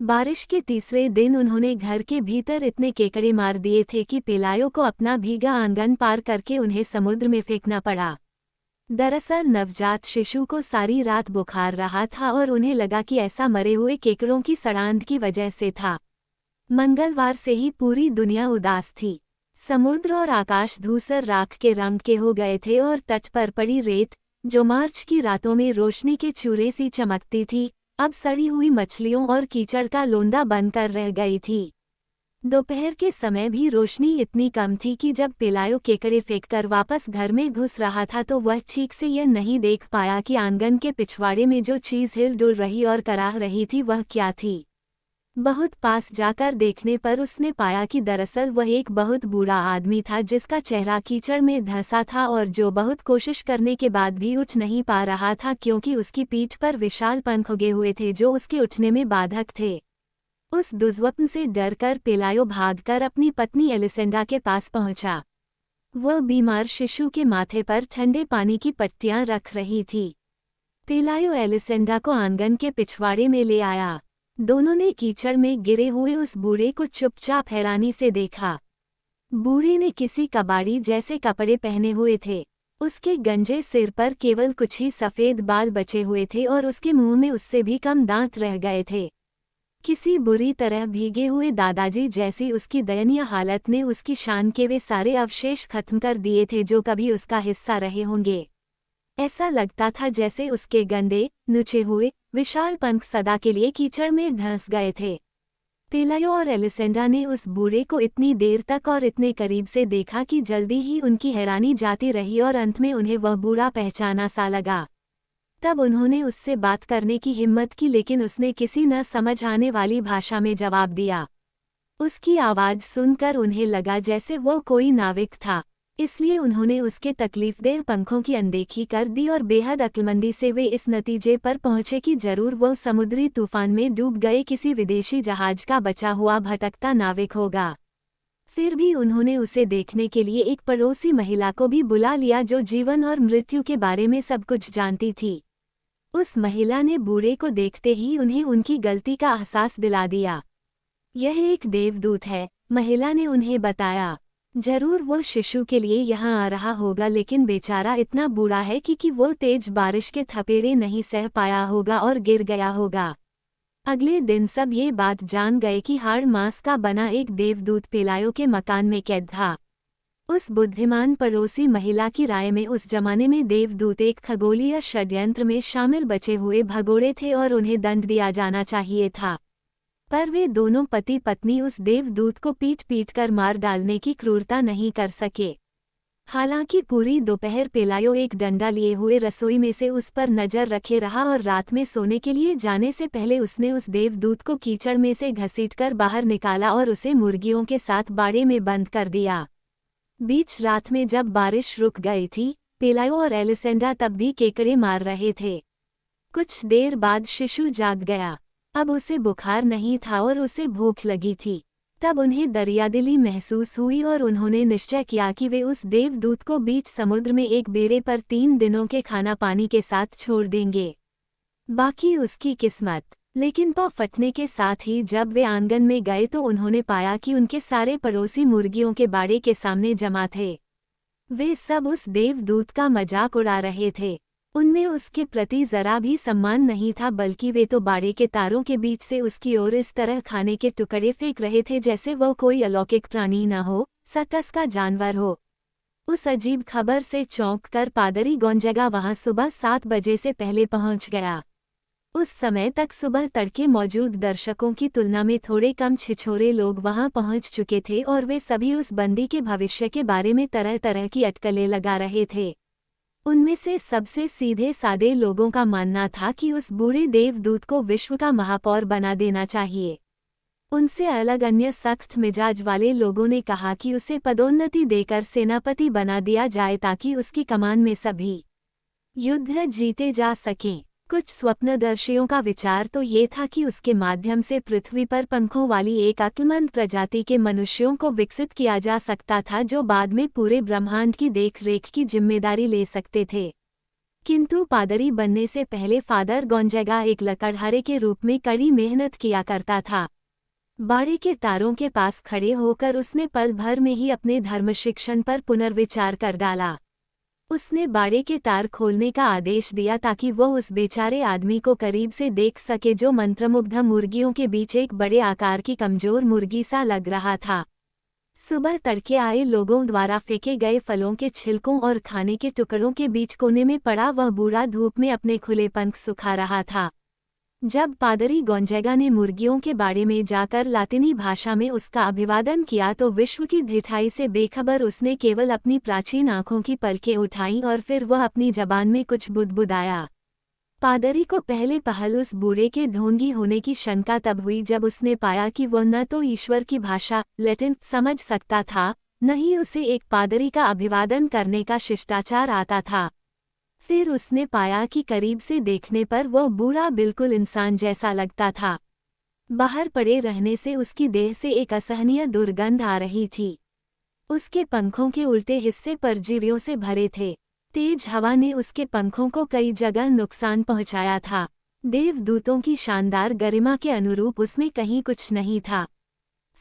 बारिश के तीसरे दिन उन्होंने घर के भीतर इतने केकड़े मार दिए थे कि पेलायो को अपना भीगा आंगन पार करके उन्हें समुद्र में फेंकना पड़ा। दरअसल नवजात शिशु को सारी रात बुखार रहा था और उन्हें लगा कि ऐसा मरे हुए केकड़ों की सड़ांध की वजह से था। मंगलवार से ही पूरी दुनिया उदास थी। समुद्र और आकाश धूसर राख के रंग के हो गए थे और तट पर पड़ी रेत, जो मार्च की रातों में रोशनी के चूरे सी चमकती थी, अब सड़ी हुई मछलियों और कीचड़ का लोंदा बनकर रह गई थी। दोपहर के समय भी रोशनी इतनी कम थी कि जब पेलायो केकड़े फेंककर वापस घर में घुस रहा था तो वह ठीक से यह नहीं देख पाया कि आंगन के पिछवाड़े में जो चीज हिल-डुल रही और कराह रही थी वह क्या थी। बहुत पास जाकर देखने पर उसने पाया कि दरअसल वह एक बहुत बूढ़ा आदमी था जिसका चेहरा कीचड़ में धंसा था और जो बहुत कोशिश करने के बाद भी उठ नहीं पा रहा था क्योंकि उसकी पीठ पर विशाल पंख उगे हुए थे जो उसके उठने में बाधक थे। उस दुर्स्वप्न से डरकर पेलायो भागकर अपनी पत्नी एलिसेंडा के पास पहुंचा। वह बीमार शिशु के माथे पर ठंडे पानी की पट्टियां रख रही थी। पेलायो एलिसेंडा को आंगन के पिछवाड़े में ले आया। दोनों ने कीचड़ में गिरे हुए उस बूढ़े को चुपचाप हैरानी से देखा। बूढ़े ने किसी कबाड़ी जैसे कपड़े पहने हुए थे। उसके गंजे सिर पर केवल कुछ ही सफ़ेद बाल बचे हुए थे और उसके मुंह में उससे भी कम दांत रह गए थे। किसी बुरी तरह भीगे हुए दादाजी जैसी उसकी दयनीय हालत ने उसकी शान के वे सारे अवशेष खत्म कर दिए थे जो कभी उसका हिस्सा रहे होंगे। ऐसा लगता था जैसे उसके गंदे, नुचे हुए, विशाल पंख सदा के लिए कीचड़ में धंस गए थे। पेलायो और एलिसेंडा ने उस बूढ़े को इतनी देर तक और इतने करीब से देखा कि जल्दी ही उनकी हैरानी जाती रही और अंत में उन्हें वह बूढ़ा पहचाना सा लगा। तब उन्होंने उससे बात करने की हिम्मत की लेकिन उसने किसी न समझ आने वाली भाषा में जवाब दिया। उसकी आवाज़ सुनकर उन्हें लगा जैसे वो कोई नाविक था, इसलिए उन्होंने उसके तकलीफदेह पंखों की अनदेखी कर दी और बेहद अक्लमंदी से वे इस नतीजे पर पहुंचे कि जरूर वो समुद्री तूफान में डूब गए किसी विदेशी जहाज का बचा हुआ भटकता नाविक होगा। फिर भी उन्होंने उसे देखने के लिए एक पड़ोसी महिला को भी बुला लिया जो जीवन और मृत्यु के बारे में सब कुछ जानती थी। उस महिला ने बूढ़े को देखते ही उन्हें उनकी गलती का एहसास दिला दिया। यह एक देवदूत है, महिला ने उन्हें बताया। जरूर वो शिशु के लिए यहाँ आ रहा होगा लेकिन बेचारा इतना बूढ़ा है कि वो तेज बारिश के थपेड़े नहीं सह पाया होगा और गिर गया होगा। अगले दिन सब ये बात जान गए कि हाड़ मांस का बना एक देवदूत पेलायो के मकान में कैद था। उस बुद्धिमान पड़ोसी महिला की राय में उस जमाने में देवदूत एक खगोलीय षड्यंत्र में शामिल बचे हुए भगोड़े थे और उन्हें दंड दिया जाना चाहिए था। पर वे दोनों पति पत्नी उस देवदूत को पीट पीट कर मार डालने की क्रूरता नहीं कर सके। हालांकि पूरी दोपहर पेलायो एक डंडा लिए हुए रसोई में से उस पर नजर रखे रहा और रात में सोने के लिए जाने से पहले उसने उस देवदूत को कीचड़ में से घसीटकर बाहर निकाला और उसे मुर्गियों के साथ बाड़े में बंद कर दिया। बीच रात में जब बारिश रुक गई थी, पेलायो और एलिसेंडा तब भी केकड़े मार रहे थे। कुछ देर बाद शिशु जाग गया। अब उसे बुखार नहीं था और उसे भूख लगी थी। तब उन्हें दरियादिली महसूस हुई और उन्होंने निश्चय किया कि वे उस देवदूत को बीच समुद्र में एक बेड़े पर 3 दिनों के खाना पानी के साथ छोड़ देंगे। बाकी उसकी किस्मत। लेकिन पाँव फटने के साथ ही जब वे आंगन में गए तो उन्होंने पाया कि उनके सारे पड़ोसी मुर्गियों के बाड़े के सामने जमा थे। वे सब उस देवदूत का मजाक उड़ा रहे थे। उनमें उसके प्रति जरा भी सम्मान नहीं था बल्कि वे तो बाड़े के तारों के बीच से उसकी ओर इस तरह खाने के टुकड़े फेंक रहे थे जैसे वह कोई अलौकिक प्राणी न हो, सर्कस का जानवर हो। उस अजीब खबर से चौंक कर पादरी गोंजागा वहां सुबह 7 बजे से पहले पहुंच गया। उस समय तक सुबह तड़के मौजूद दर्शकों की तुलना में थोड़े कम छिछोरे लोग वहां पहुंच चुके थे और वे सभी उस बंदी के भविष्य के बारे में तरह तरह की अटकलें लगा रहे थे। उनमें से सबसे सीधे सादे लोगों का मानना था कि उस बूढ़े देवदूत को विश्व का महापौर बना देना चाहिए। उनसे अलग अन्य सख्त मिजाज वाले लोगों ने कहा कि उसे पदोन्नति देकर सेनापति बना दिया जाए ताकि उसकी कमान में सभी युद्ध जीते जा सकें। कुछ स्वप्नदर्शियों का विचार तो ये था कि उसके माध्यम से पृथ्वी पर पंखों वाली एक अक्लमंद प्रजाति के मनुष्यों को विकसित किया जा सकता था जो बाद में पूरे ब्रह्मांड की देखरेख की जिम्मेदारी ले सकते थे। किंतु पादरी बनने से पहले फादर गोंजागा एक लकड़हारे के रूप में कड़ी मेहनत किया करता था। बाड़े के तारों के पास खड़े होकर उसने पल भर में ही अपने धर्म शिक्षण पर पुनर्विचार कर डाला। उसने बाड़े के तार खोलने का आदेश दिया ताकि वह उस बेचारे आदमी को करीब से देख सके जो मंत्रमुग्ध मुर्गियों के बीच एक बड़े आकार की कमजोर मुर्गी सा लग रहा था। सुबह तड़के आए लोगों द्वारा फेंके गए फलों के छिलकों और खाने के टुकड़ों के बीच कोने में पड़ा वह बूढ़ा धूप में अपने खुले पंख सुखा रहा था। जब पादरी गोंजागा ने मुर्गियों के बाड़े में जाकर लातिनी भाषा में उसका अभिवादन किया तो विश्व की ढिठाई से बेखबर उसने केवल अपनी प्राचीन आंखों की पलकें उठाईं और फिर वह अपनी जबान में कुछ बुदबुदाया। पादरी को पहले पहल उस बूढ़े के ढोंगी होने की शंका तब हुई जब उसने पाया कि वह न तो ईश्वर की भाषा लैटिन समझ सकता था, न ही उसे एक पादरी का अभिवादन करने का शिष्टाचार आता था। फिर उसने पाया कि करीब से देखने पर वह बूढ़ा बिल्कुल इंसान जैसा लगता था। बाहर पड़े रहने से उसकी देह से एक असहनीय दुर्गंध आ रही थी। उसके पंखों के उल्टे हिस्से परजीवियों से भरे थे। तेज हवा ने उसके पंखों को कई जगह नुकसान पहुंचाया था। देवदूतों की शानदार गरिमा के अनुरूप उसमें कहीं कुछ नहीं था।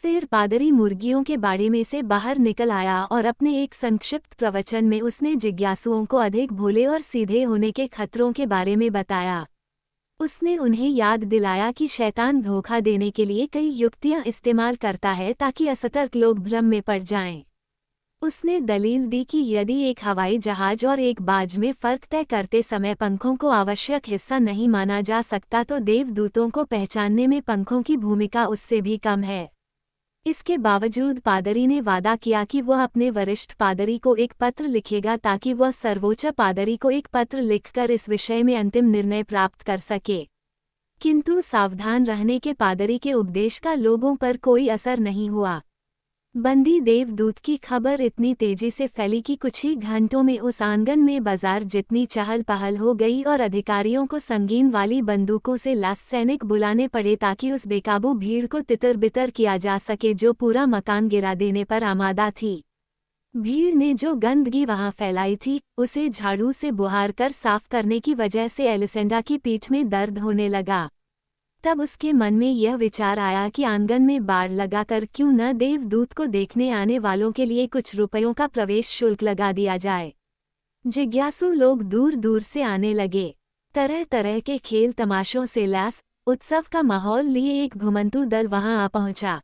फिर पादरी मुर्गियों के बाड़े में से बाहर निकल आया और अपने एक संक्षिप्त प्रवचन में उसने जिज्ञासुओं को अधिक भोले और सीधे होने के खतरों के बारे में बताया। उसने उन्हें याद दिलाया कि शैतान धोखा देने के लिए कई युक्तियां इस्तेमाल करता है ताकि असतर्क लोग भ्रम में पड़ जाएं। उसने दलील दी कि यदि एक हवाई जहाज और एक बाज में फर्क तय करते समय पंखों को आवश्यक हिस्सा नहीं माना जा सकता तो देवदूतों को पहचानने में पंखों की भूमिका उससे भी कम है। इसके बावजूद पादरी ने वादा किया कि वह अपने वरिष्ठ पादरी को एक पत्र लिखेगा ताकि वह सर्वोच्च पादरी को एक पत्र लिखकर इस विषय में अंतिम निर्णय प्राप्त कर सके। किंतु सावधान रहने के पादरी के उपदेश का लोगों पर कोई असर नहीं हुआ। बंदी देवदूत की खबर इतनी तेजी से फैली कि कुछ ही घंटों में उस आंगन में बाजार जितनी चहल पहल हो गई और अधिकारियों को संगीन वाली बंदूकों से लैस सैनिक बुलाने पड़े ताकि उस बेकाबू भीड़ को तितर बितर किया जा सके जो पूरा मकान गिरा देने पर आमादा थी। भीड़ ने जो गंदगी वहां फैलाई थी उसे झाड़ू से बुहार कर साफ करने की वजह से एलिसेंडा की पीठ में दर्द होने लगा। तब उसके मन में यह विचार आया कि आंगन में बाड़ लगाकर क्यों न देवदूत को देखने आने वालों के लिए कुछ रुपयों का प्रवेश शुल्क लगा दिया जाए। जिज्ञासु लोग दूर दूर से आने लगे। तरह तरह के खेल तमाशों से लैस उत्सव का माहौल लिए एक घुमंतू दल वहां आ पहुंचा।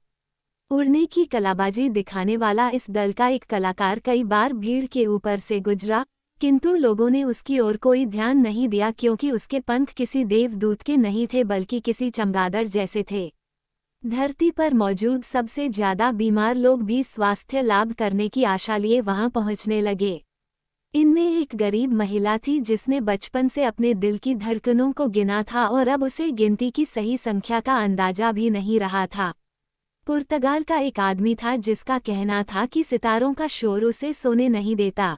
उड़ने की कलाबाजी दिखाने वाला इस दल का एक कलाकार कई बार भीड़ के ऊपर से गुजरा, किंतु लोगों ने उसकी ओर कोई ध्यान नहीं दिया क्योंकि उसके पंख किसी देवदूत के नहीं थे बल्कि किसी चमगादड़ जैसे थे। धरती पर मौजूद सबसे ज्यादा बीमार लोग भी स्वास्थ्य लाभ करने की आशा लिए वहां पहुंचने लगे। इनमें एक गरीब महिला थी जिसने बचपन से अपने दिल की धड़कनों को गिना था और अब उसे गिनती की सही संख्या का अंदाजा भी नहीं रहा था। पुर्तगाल का एक आदमी था जिसका कहना था कि सितारों का शोर उसे सोने नहीं देता।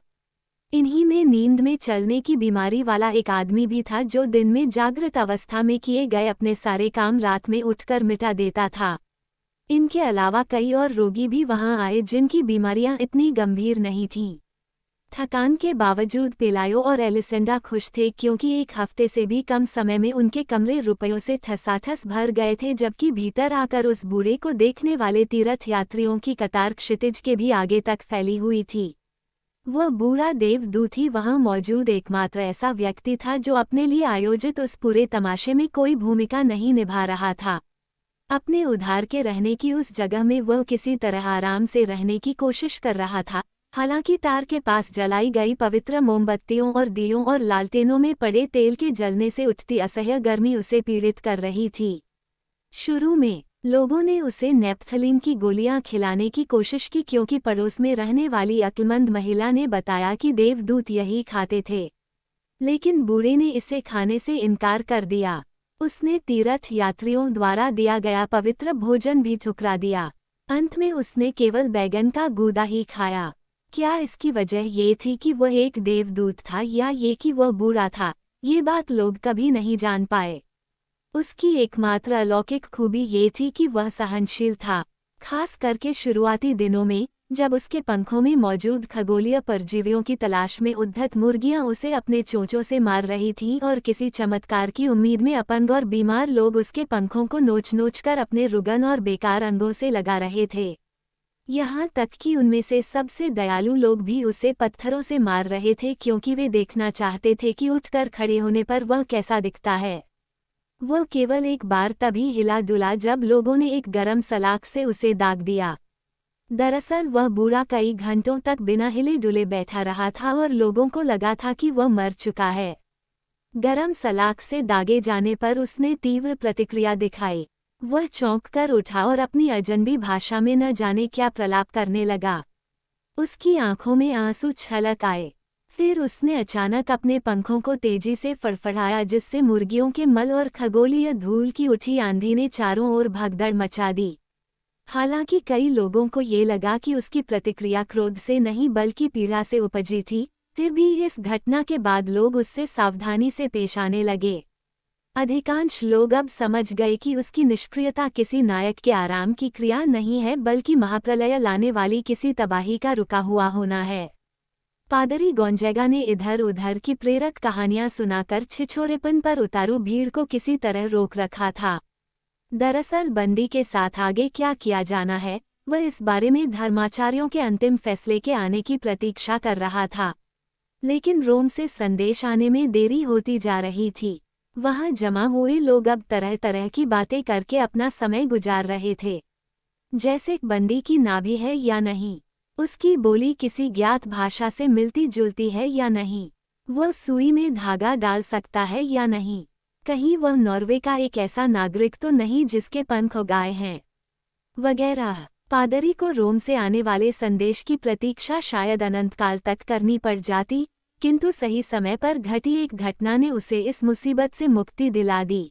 इन्हीं में नींद में चलने की बीमारी वाला एक आदमी भी था जो दिन में जागृत अवस्था में किए गए अपने सारे काम रात में उठकर मिटा देता था। इनके अलावा कई और रोगी भी वहां आए जिनकी बीमारियां इतनी गंभीर नहीं थीं। थकान के बावजूद पेलायो और एलिसेंडा खुश थे क्योंकि एक हफ्ते से भी कम समय में उनके कमरे रुपयों से ठसाठस भर गए थे, जबकि भीतर आकर उस बूढ़े को देखने वाले तीर्थ यात्रियों की कतार क्षितिज के भी आगे तक फैली हुई थी। वह बूढ़ा देवदूत ही वहां मौजूद एकमात्र ऐसा व्यक्ति था जो अपने लिए आयोजित उस पूरे तमाशे में कोई भूमिका नहीं निभा रहा था। अपने उधार के रहने की उस जगह में वह किसी तरह आराम से रहने की कोशिश कर रहा था। हालांकि तार के पास जलाई गई पवित्र मोमबत्तियों और दियों और लालटेनों में पड़े तेल के जलने से उठती असह्य गर्मी उसे पीड़ित कर रही थी। शुरू में लोगों ने उसे नेप्थलीन की गोलियां खिलाने की कोशिश की क्योंकि पड़ोस में रहने वाली अक्लमंद महिला ने बताया कि देवदूत यही खाते थे, लेकिन बूढ़े ने इसे खाने से इनकार कर दिया। उसने तीर्थ यात्रियों द्वारा दिया गया पवित्र भोजन भी ठुकरा दिया। अंत में उसने केवल बैगन का गूदा ही खाया। क्या इसकी वजह ये थी कि वह एक देवदूत था या ये कि वह बूढ़ा था, ये बात लोग कभी नहीं जान पाए। उसकी एकमात्र अलौकिक खूबी ये थी कि वह सहनशील था। खास करके शुरुआती दिनों में, जब उसके पंखों में मौजूद खगोलीय परजीवियों की तलाश में उद्धत मुर्गियां उसे अपने चोंचों से मार रही थीं और किसी चमत्कार की उम्मीद में अपंग और बीमार लोग उसके पंखों को नोच नोच कर अपने रुगन और बेकार अंगों से लगा रहे थे। यहाँ तक कि उनमें से सबसे दयालु लोग भी उसे पत्थरों से मार रहे थे क्योंकि वे देखना चाहते थे कि उठकर खड़े होने पर वह कैसा दिखता है। वह केवल एक बार तभी हिला डुला जब लोगों ने एक गरम सलाख से उसे दाग दिया। दरअसल वह बूढ़ा कई घंटों तक बिना हिले डुले बैठा रहा था और लोगों को लगा था कि वह मर चुका है। गरम सलाख से दागे जाने पर उसने तीव्र प्रतिक्रिया दिखाई। वह चौंक कर उठा और अपनी अजनबी भाषा में न जाने क्या प्रलाप करने लगा। उसकी आंखों में आंसू छलक आए। फिर उसने अचानक अपने पंखों को तेजी से फड़फड़ाया जिससे मुर्गियों के मल और खगोलीय धूल की उठी आंधी ने चारों ओर भगदड़ मचा दी। हालांकि कई लोगों को ये लगा कि उसकी प्रतिक्रिया क्रोध से नहीं बल्कि पीड़ा से उपजी थी, फिर भी इस घटना के बाद लोग उससे सावधानी से पेश आने लगे। अधिकांश लोग अब समझ गए कि उसकी निष्क्रियता किसी नायक के आराम की क्रिया नहीं है बल्कि महाप्रलय लाने वाली किसी तबाही का रुका हुआ होना है। पादरी गोंजागा ने इधर उधर की प्रेरक कहानियां सुनाकर छिछोरेपन पर उतारू भीड़ को किसी तरह रोक रखा था। दरअसल बंदी के साथ आगे क्या किया जाना है, वह इस बारे में धर्माचार्यों के अंतिम फैसले के आने की प्रतीक्षा कर रहा था। लेकिन रोम से संदेश आने में देरी होती जा रही थी। वहां जमा हुए लोग अब तरह तरह की बातें करके अपना समय गुजार रहे थे, जैसे बंदी की नाभि है या नहीं, उसकी बोली किसी ज्ञात भाषा से मिलती जुलती है या नहीं, वह सुई में धागा डाल सकता है या नहीं, कहीं वह नॉर्वे का एक ऐसा नागरिक तो नहीं जिसके पंख उगाए हैं, वगैरह। पादरी को रोम से आने वाले संदेश की प्रतीक्षा शायद अनंतकाल तक करनी पड़ जाती, किंतु सही समय पर घटी एक घटना ने उसे इस मुसीबत से मुक्ति दिला दी।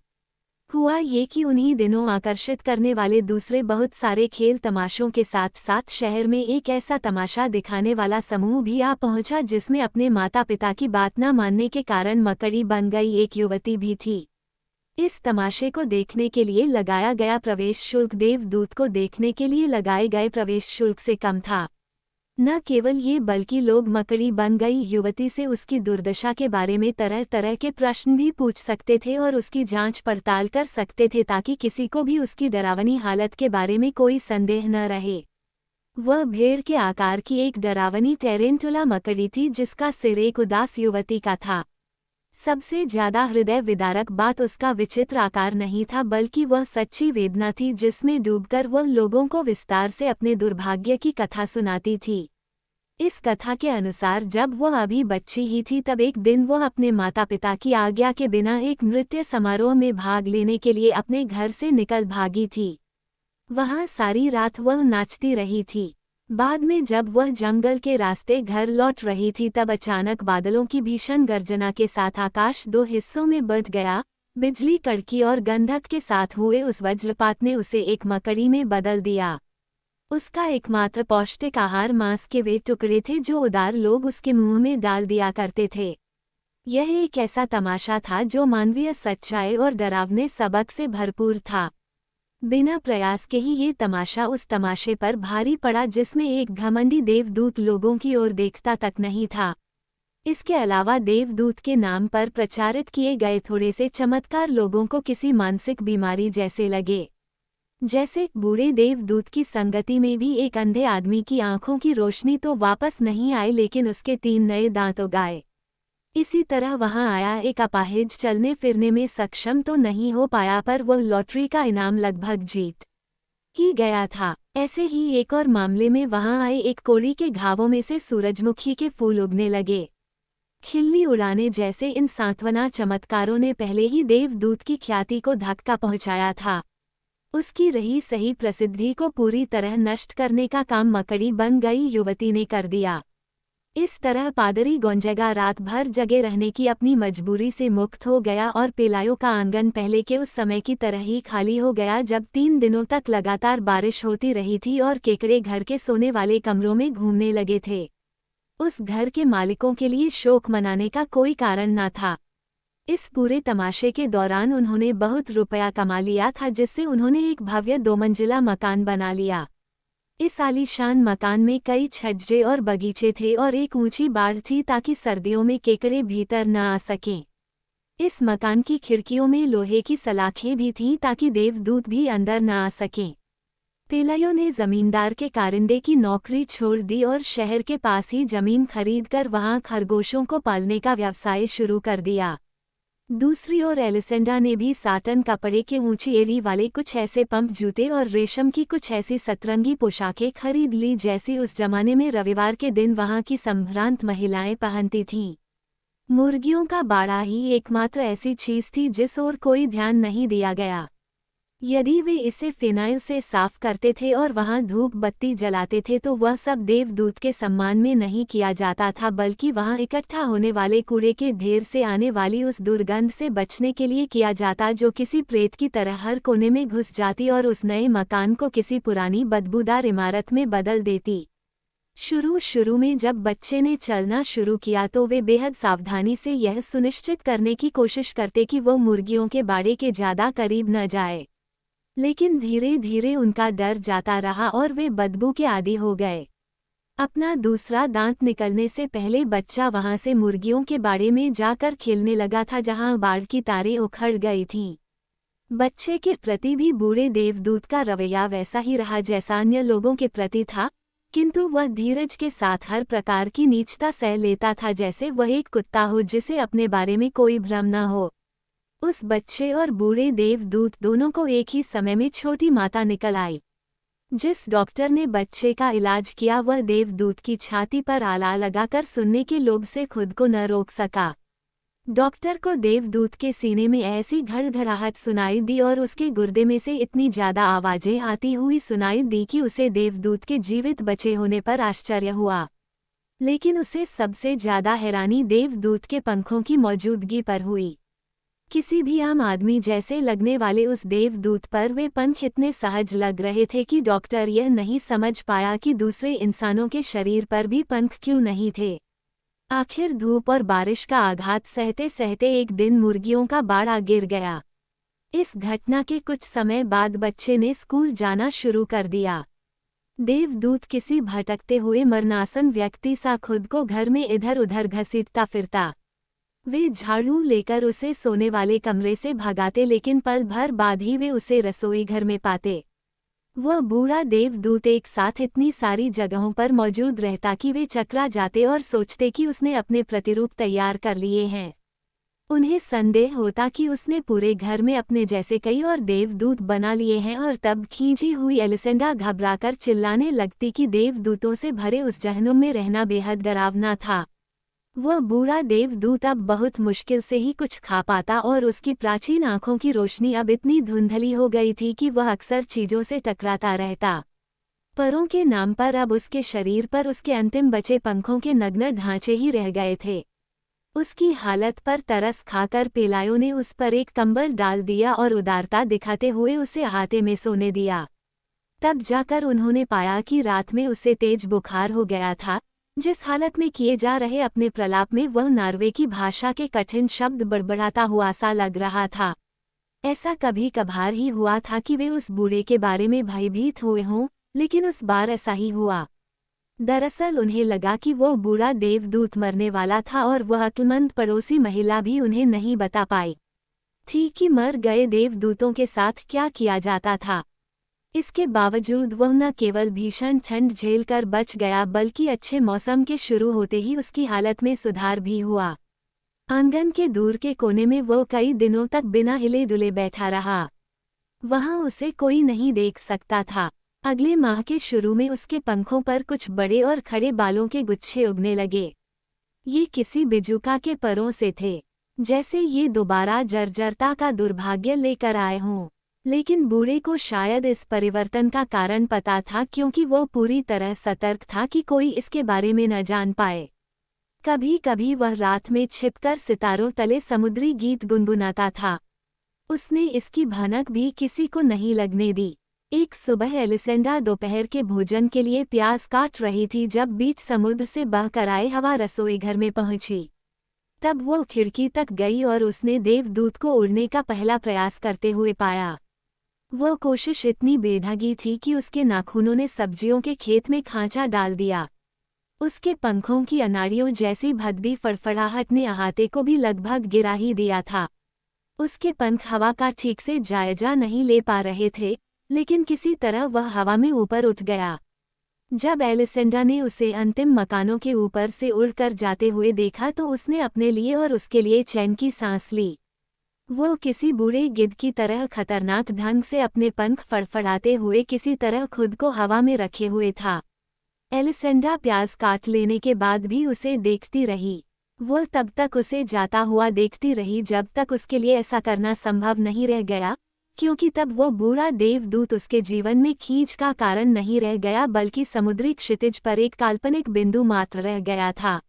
हुआ ये कि उन्हीं दिनों आकर्षित करने वाले दूसरे बहुत सारे खेल तमाशों के साथ साथ शहर में एक ऐसा तमाशा दिखाने वाला समूह भी आ पहुंचा जिसमें अपने माता पिता की बात न मानने के कारण मकड़ी बन गई एक युवती भी थी। इस तमाशे को देखने के लिए लगाया गया प्रवेश शुल्क देवदूत को देखने के लिए लगाए गए प्रवेश शुल्क से कम था। न केवल ये बल्कि लोग मकड़ी बन गई युवती से उसकी दुर्दशा के बारे में तरह तरह के प्रश्न भी पूछ सकते थे और उसकी जांच पड़ताल कर सकते थे ताकि किसी को भी उसकी डरावनी हालत के बारे में कोई संदेह न रहे। वह भेड़ के आकार की एक डरावनी टेरेंटुला मकड़ी थी जिसका सिर एक उदास युवती का था। सबसे ज्यादा हृदय विदारक बात उसका विचित्र आकार नहीं था बल्कि वह सच्ची वेदना थी जिसमें डूबकर वह लोगों को विस्तार से अपने दुर्भाग्य की कथा सुनाती थी। इस कथा के अनुसार जब वह अभी बच्ची ही थी तब एक दिन वह अपने माता पिता की आज्ञा के बिना एक नृत्य समारोह में भाग लेने के लिए अपने घर से निकल भागी थी। वहां सारी रात वह नाचती रही थी। बाद में जब वह जंगल के रास्ते घर लौट रही थी तब अचानक बादलों की भीषण गर्जना के साथ आकाश दो हिस्सों में बंट गया। बिजली कड़की और गंधक के साथ हुए उस वज्रपात ने उसे एक मकड़ी में बदल दिया। उसका एकमात्र पौष्टिक आहार मांस के वे टुकड़े थे जो उदार लोग उसके मुंह में डाल दिया करते थे। यह एक ऐसा तमाशा था जो मानवीय सच्चाई और डरावने सबक से भरपूर था। बिना प्रयास के ही ये तमाशा उस तमाशे पर भारी पड़ा जिसमें एक घमंडी देवदूत लोगों की ओर देखता तक नहीं था। इसके अलावा देवदूत के नाम पर प्रचारित किए गए थोड़े से चमत्कार लोगों को किसी मानसिक बीमारी जैसे लगे। जैसे बूढ़े देवदूत की संगति में भी एक अंधे आदमी की आंखों की रोशनी तो वापस नहीं आई लेकिन उसके 3 नए दांत उगाए। इसी तरह वहां आया एक अपाहिज चलने फिरने में सक्षम तो नहीं हो पाया पर वह लॉटरी का इनाम लगभग जीत ही गया था। ऐसे ही एक और मामले में वहां आए एक कोढ़ी के घावों में से सूरजमुखी के फूल उगने लगे। खिल्ली उड़ाने जैसे इन सांत्वना चमत्कारों ने पहले ही देवदूत की ख्याति को धक्का पहुंचाया था। उसकी रही सही प्रसिद्धि को पूरी तरह नष्ट करने का काम मकड़ी बन गई युवती ने कर दिया। इस तरह पादरी गोंजागा रात भर जगे रहने की अपनी मजबूरी से मुक्त हो गया और पेलायो का आंगन पहले के उस समय की तरह ही खाली हो गया जब 3 दिनों तक लगातार बारिश होती रही थी और केकड़े घर के सोने वाले कमरों में घूमने लगे थे। उस घर के मालिकों के लिए शोक मनाने का कोई कारण न था। इस पूरे तमाशे के दौरान उन्होंने बहुत रुपया कमा लिया था जिससे उन्होंने एक भव्य 2 मंजिला मकान बना लिया। इस आलीशान मकान में कई छज्जे और बगीचे थे और एक ऊंची बाड़ थी ताकि सर्दियों में केकड़े भीतर न आ सकें। इस मकान की खिड़कियों में लोहे की सलाखें भी थीं ताकि देवदूत भी अंदर न आ सकें। पेलायो ने जमींदार के कारिंदे की नौकरी छोड़ दी और शहर के पास ही जमीन खरीदकर वहां खरगोशों को पालने का व्यवसाय शुरू कर दिया। दूसरी ओर एलिसेंडा ने भी साटन कपड़े के ऊंची एड़ी वाले कुछ ऐसे पंप जूते और रेशम की कुछ ऐसी सतरंगी पोशाकें खरीद ली जैसी उस जमाने में रविवार के दिन वहां की संभ्रांत महिलाएं पहनती थीं। मुर्गियों का बाड़ा ही एकमात्र ऐसी चीज थी जिस ओर कोई ध्यान नहीं दिया गया। यदि वे इसे फिनाइल से साफ करते थे और वहां धूप बत्ती जलाते थे तो वह सब देवदूत के सम्मान में नहीं किया जाता था, बल्कि वहां इकट्ठा होने वाले कूड़े के ढेर से आने वाली उस दुर्गंध से बचने के लिए किया जाता जो किसी प्रेत की तरह हर कोने में घुस जाती और उस नए मकान को किसी पुरानी बदबूदार इमारत में बदल देती। शुरू में जब बच्चे ने चलना शुरू किया तो वे बेहद सावधानी से यह सुनिश्चित करने की कोशिश करते कि वो मुर्गियों के बाड़े के ज्यादा करीब न जाए, लेकिन धीरे धीरे उनका डर जाता रहा और वे बदबू के आदी हो गए। अपना दूसरा दांत निकलने से पहले बच्चा वहां से मुर्गियों के बाड़े में जाकर खेलने लगा था जहां बाड़ की तारें उखड़ गई थीं। बच्चे के प्रति भी बूढ़े देवदूत का रवैया वैसा ही रहा जैसा अन्य लोगों के प्रति था, किंतु वह धीरज के साथ हर प्रकार की नीचता सह लेता था जैसे वह एक कुत्ता हो जिसे अपने बारे में कोई भ्रम न हो। उस बच्चे और बूढ़े देवदूत दोनों को एक ही समय में छोटी माता निकल आई। जिस डॉक्टर ने बच्चे का इलाज किया वह देवदूत की छाती पर आला लगाकर सुनने के लोभ से खुद को न रोक सका। डॉक्टर को देवदूत के सीने में ऐसी घड़घड़ाहट सुनाई दी और उसके गुर्दे में से इतनी ज्यादा आवाजें आती हुई सुनाई दी कि उसे देवदूत के जीवित बचे होने पर आश्चर्य हुआ। लेकिन उसे सबसे ज्यादा हैरानी देवदूत के पंखों की मौजूदगी पर हुई। किसी भी आम आदमी जैसे लगने वाले उस देवदूत पर वे पंख इतने सहज लग रहे थे कि डॉक्टर यह नहीं समझ पाया कि दूसरे इंसानों के शरीर पर भी पंख क्यों नहीं थे। आखिर धूप और बारिश का आघात सहते सहते एक दिन मुर्गियों का बाड़ा गिर गया। इस घटना के कुछ समय बाद बच्चे ने स्कूल जाना शुरू कर दिया। देवदूत किसी भटकते हुए मरनासन व्यक्ति सा खुद को घर में इधर उधर घसीटता फिरता। वे झाड़ू लेकर उसे सोने वाले कमरे से भगाते, लेकिन पल भर बाद ही वे उसे रसोई घर में पाते। वह बूढ़ा देवदूत एक साथ इतनी सारी जगहों पर मौजूद रहता कि वे चकरा जाते और सोचते कि उसने अपने प्रतिरूप तैयार कर लिए हैं। उन्हें संदेह होता कि उसने पूरे घर में अपने जैसे कई और देवदूत बना लिए हैं और तब खींची हुई एलिसेंडा घबराकर चिल्लाने लगती कि देवदूतों से भरे उस जहन्नुम में रहना बेहद डरावना था। वह बूढ़ा देवदूत अब बहुत मुश्किल से ही कुछ खा पाता और उसकी प्राचीन आंखों की रोशनी अब इतनी धुंधली हो गई थी कि वह अक्सर चीजों से टकराता रहता। परों के नाम पर अब उसके शरीर पर उसके अंतिम बचे पंखों के नग्न ढांचे ही रह गए थे। उसकी हालत पर तरस खाकर पेलायो ने उस पर एक कंबल डाल दिया और उदारता दिखाते हुए उसे अहाते में सोने दिया। तब जाकर उन्होंने पाया कि रात में उसे तेज बुखार हो गया था। जिस हालत में किए जा रहे अपने प्रलाप में वह नॉर्वे की भाषा के कठिन शब्द बड़बड़ाता हुआ सा लग रहा था। ऐसा कभी कभार ही हुआ था कि वे उस बूढ़े के बारे में भयभीत हुए हों, लेकिन उस बार ऐसा ही हुआ। दरअसल उन्हें लगा कि वो बूढ़ा देवदूत मरने वाला था और वह अक्लमंद पड़ोसी महिला भी उन्हें नहीं बता पाई थी कि मर गए देवदूतों के साथ क्या किया जाता था। इसके बावजूद वह न केवल भीषण ठंड झेलकर बच गया बल्कि अच्छे मौसम के शुरू होते ही उसकी हालत में सुधार भी हुआ। आंगन के दूर के कोने में वो कई दिनों तक बिना हिले डुले बैठा रहा। वहां उसे कोई नहीं देख सकता था। अगले माह के शुरू में उसके पंखों पर कुछ बड़े और खड़े बालों के गुच्छे उगने लगे। ये किसी बिजुका के परों से थे, जैसे ये दोबारा जर्जरता का दुर्भाग्य लेकर आए हों। लेकिन बूढ़े को शायद इस परिवर्तन का कारण पता था, क्योंकि वो पूरी तरह सतर्क था कि कोई इसके बारे में न जान पाए। कभी कभी वह रात में छिपकर सितारों तले समुद्री गीत गुनगुनाता था। उसने इसकी भनक भी किसी को नहीं लगने दी। एक सुबह एलिसेंडा दोपहर के भोजन के लिए प्याज काट रही थी जब बीच समुद्र से बहकर आए हवा रसोई घर में पहुंची। तब वो खिड़की तक गई और उसने देवदूत को उड़ने का पहला प्रयास करते हुए पाया। वो कोशिश इतनी बेढंगी थी कि उसके नाखूनों ने सब्जियों के खेत में खांचा डाल दिया। उसके पंखों की अनाड़ियों जैसी भद्दी फड़फड़ाहट ने अहाते को भी लगभग गिरा ही दिया था। उसके पंख हवा का ठीक से जायजा नहीं ले पा रहे थे, लेकिन किसी तरह वह हवा में ऊपर उठ गया। जब एलिसेंडा ने उसे अंतिम मकानों के ऊपर से उड़कर जाते हुए देखा तो उसने अपने लिए और उसके लिए चैन की सांस ली। वो किसी बूढ़े गिद्ध की तरह खतरनाक ढंग से अपने पंख फड़फड़ाते हुए किसी तरह खुद को हवा में रखे हुए था। एलिसेंडा प्याज काट लेने के बाद भी उसे देखती रही। वो तब तक उसे जाता हुआ देखती रही जब तक उसके लिए ऐसा करना संभव नहीं रह गया, क्योंकि तब वो बूढ़ा देवदूत उसके जीवन में खींच का कारण नहीं रह गया बल्कि समुद्री क्षितिज पर एक काल्पनिक बिंदु मात्र रह गया था।